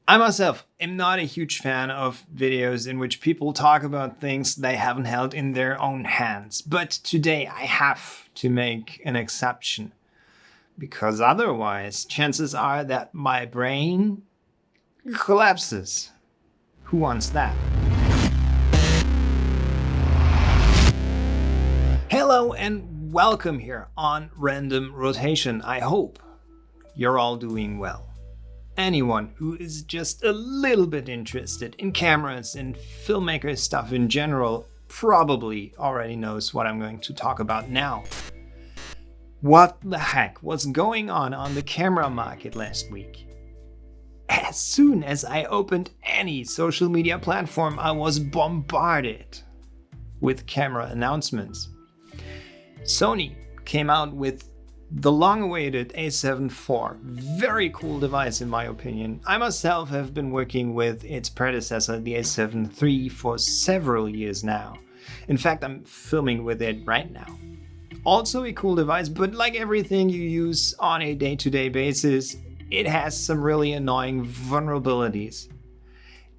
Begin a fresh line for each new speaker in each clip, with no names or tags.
I myself am not a huge fan of videos in which people talk about things they haven't held in their own hands. But today I have to make an exception. Because otherwise, chances are that my brain collapses. Who wants that? Hello and welcome here on Random Rotation. I hope you're all doing well. Anyone who is just a little bit interested in cameras and filmmaker stuff in general probably already knows what I'm going to talk about now. What the heck was going on the camera market last week? As soon as I opened any social media platform, I was bombarded with camera announcements. Sony came out with the long-awaited A7 IV, very cool device in my opinion. I myself have been working with its predecessor, the A7 III, for several years now. In fact, I'm filming with it right now. Also a cool device, but like everything you use on a day-to-day basis, it has some really annoying vulnerabilities.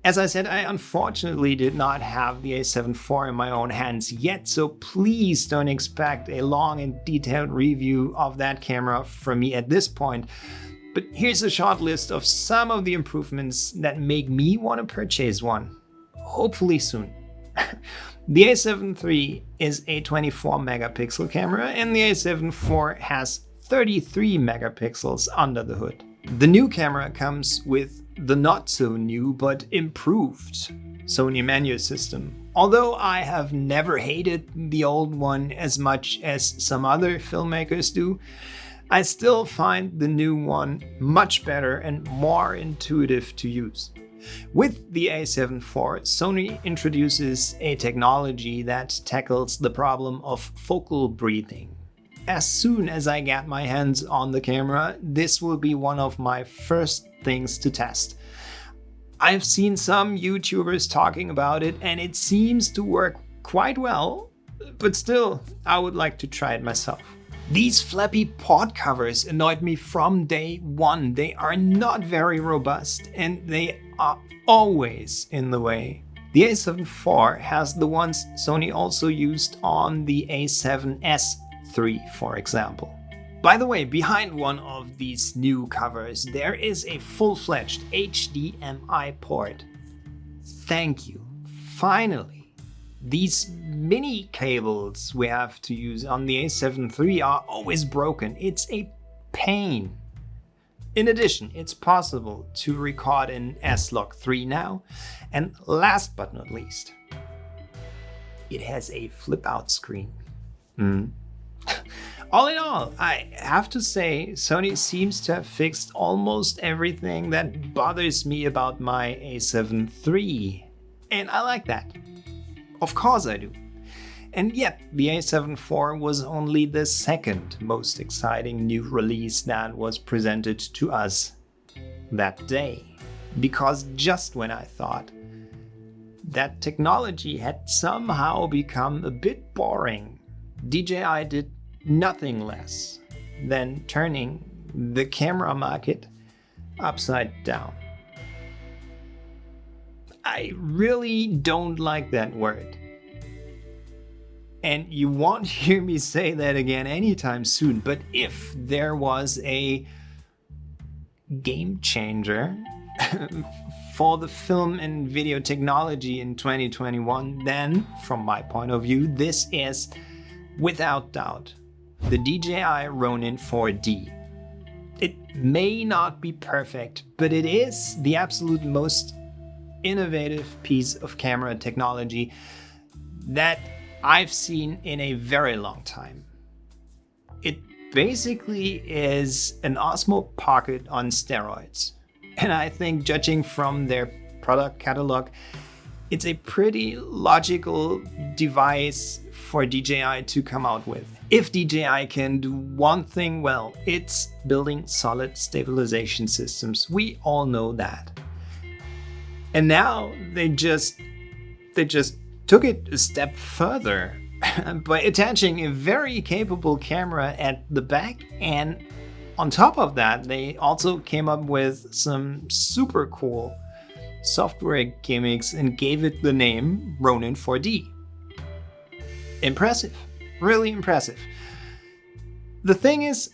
As I said, I unfortunately did not have the A7 IV in my own hands yet, so please don't expect a long and detailed review of that camera from me at this point. But here's a short list of some of the improvements that make me want to purchase one, hopefully soon. The A7 III is a 24 megapixel camera and the A7 IV has 33 megapixels under the hood. The new camera comes with the not so new but improved Sony menu system. Although I have never hated the old one as much as some other filmmakers do, I still find the new one much better and more intuitive to use. With the A7 IV, Sony introduces a technology that tackles the problem of focal breathing. As soon as I get my hands on the camera, this will be one of my first things to test. I've seen some YouTubers talking about it and it seems to work quite well, but still, I would like to try it myself. These flappy pod covers annoyed me from day one. They are not very robust and they are always in the way. The A7 IV has the ones Sony also used on the A7III, for example. By the way, behind one of these new covers, there is a full-fledged HDMI port. Thank you. Finally. These mini cables we have to use on the A7 III are always broken. It's a pain. In addition, it's possible to record in S-Log3 now. And last but not least, it has a flip-out screen. All in all, I have to say, Sony seems to have fixed almost everything that bothers me about my A7 III. And I like that. Of course I do. And yet, the A7 IV was only the second most exciting new release that was presented to us that day. Because just when I thought that technology had somehow become a bit boring, DJI did nothing less than turning the camera market upside down. I really don't like that word. And you won't hear me say that again anytime soon, but if there was a game changer for the film and video technology in 2021, then, from my point of view, this is, without doubt, the DJI Ronin 4D. It may not be perfect, but it is the absolute most innovative piece of camera technology that I've seen in a very long time. It basically is an Osmo Pocket on steroids. And I think, judging from their product catalog, it's a pretty logical device for DJI to come out with. If DJI can do one thing well, it's building solid stabilization systems. We all know that. And now they just took it a step further by attaching a very capable camera at the back and On top of that, they also came up with some super cool software gimmicks and gave it the name Ronin 4D. Impressive, really impressive. The thing is,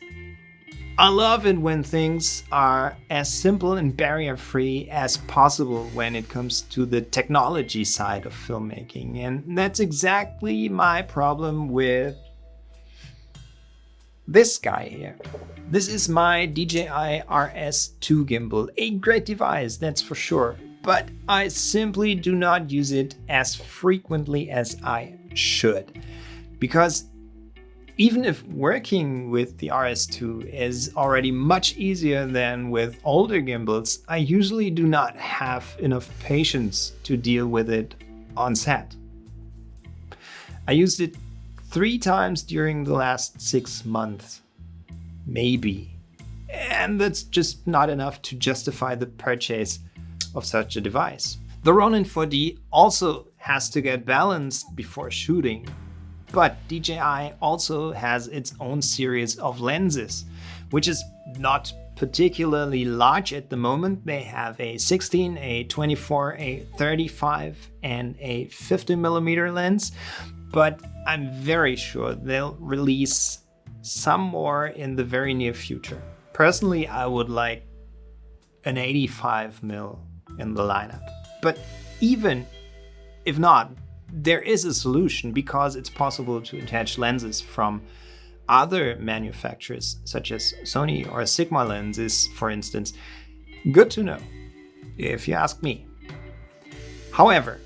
I love it when things are as simple and barrier-free as possible when it comes to the technology side of filmmaking. And that's exactly my problem with this guy here. This is my DJI RS2 gimbal, a great device, that's for sure. But I simply do not use it as frequently as I should. Because even if working with the RS2 is already much easier than with older gimbals, I usually do not have enough patience to deal with it on set. I used it 3 times during the last 6 months, maybe. And that's just not enough to justify the purchase of such a device. The Ronin 4D also has to get balanced before shooting. But DJI also has its own series of lenses, which is not particularly large at the moment. They have a 16, a 24, a 35, and a 50mm lens. But I'm very sure they'll release some more in the very near future. Personally, I would like an 85mm in the lineup. But even if not, there is a solution because it's possible to attach lenses from other manufacturers, such as Sony or Sigma lenses, for instance. Good to know, if you ask me. However,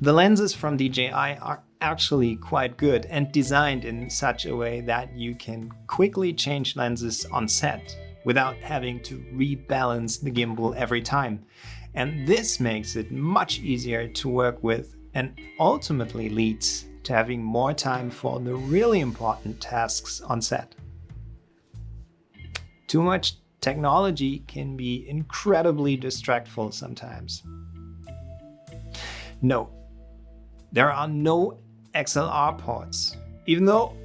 the lenses from DJI are actually quite good and designed in such a way that you can quickly change lenses on set without having to rebalance the gimbal every time. And this makes it much easier to work with and ultimately leads to having more time for the really important tasks on set. Too much technology can be incredibly distractful sometimes. No, there are no XLR ports, even though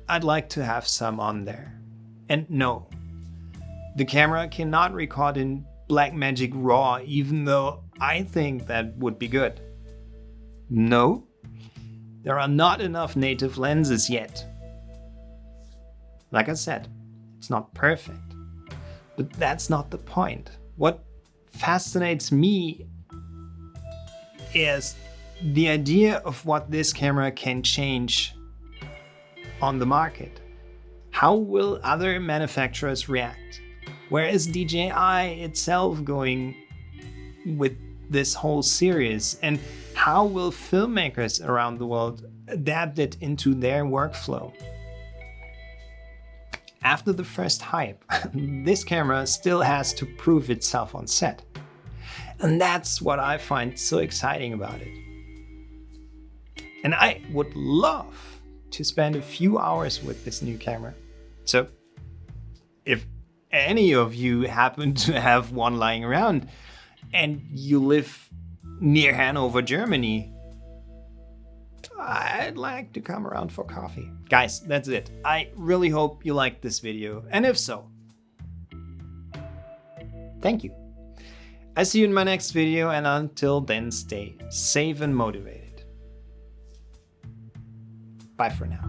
I'd like to have some on there. And no, the camera cannot record in Blackmagic RAW, even though I think that would be good. No, there are not enough native lenses yet. Like I said, it's not perfect, but that's not the point. What fascinates me is the idea of what this camera can change on the market. How will other manufacturers react? Where is DJI itself going with this whole series? And how will filmmakers around the world adapt it into their workflow? After the first hype, this camera still has to prove itself on set. And that's what I find so exciting about it. And I would love to spend a few hours with this new camera. So if any of you happen to have one lying around and you live near Hanover, Germany, I'd like to come around for coffee. Guys, that's it. I really hope you liked this video, and if so, thank you. I see you in my next video, and until then, stay safe and motivated. Bye for now.